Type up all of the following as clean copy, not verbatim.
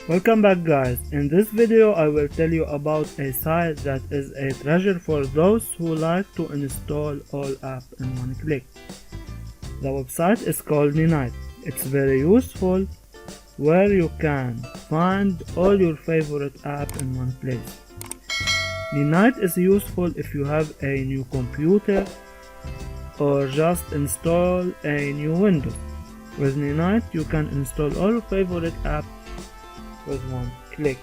Welcome back guys. In this video I will tell you about a site that is a treasure for those who like to install all apps in one click. The website is called Ninite. It's very useful where you can find all your favorite apps in one place. Ninite is useful if you have a new computer or just install a new Windows. With Ninite you can install all your favorite apps with one click.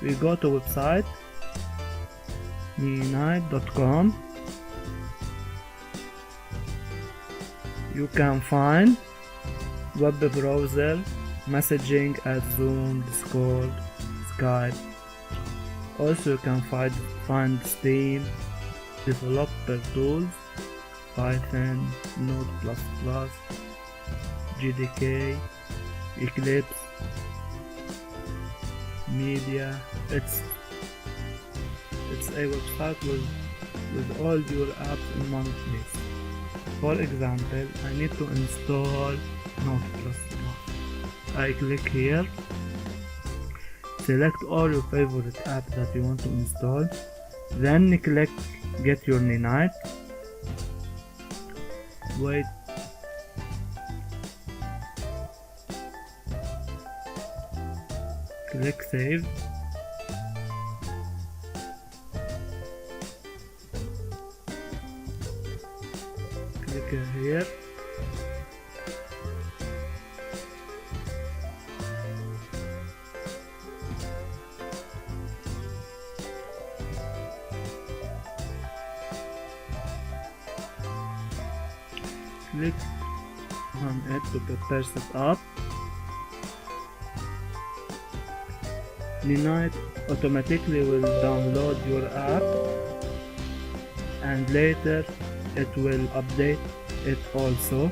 We go to website ninite.com. You can find web browser, messaging as Zoom, Discord, Skype. Also you can find Steam, developer tools, Python, Node++, JDK, Eclipse, media. It's a website with all your apps in one place. For example, I need to install Node++. I click here, select all your favorite apps that you want to install, then click Get Your Ninite. Wait. Click Save. Click here. Click on it to prepare setup. Ninite automatically will download your app and later it will update it also.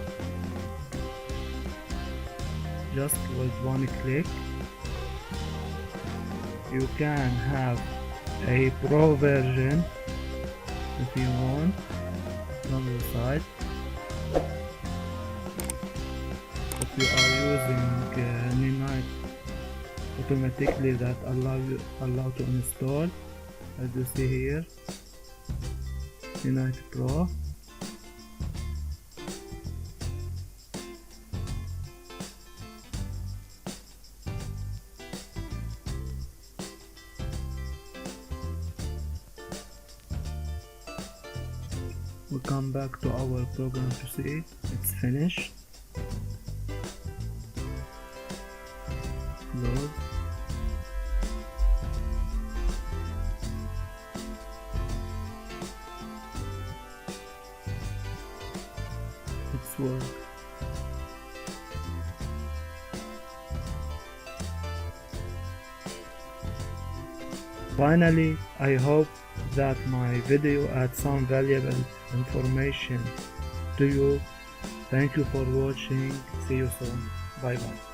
Just with one click you can have a pro version if you want on the site. If you are using Ninite automatically that allow to install, as you see here, Ninite Pro. We come back to our program to see it's finished. Load. It's work. Finally, I hope that my video adds some valuable information to you. Thank you for watching. See you soon. Bye bye.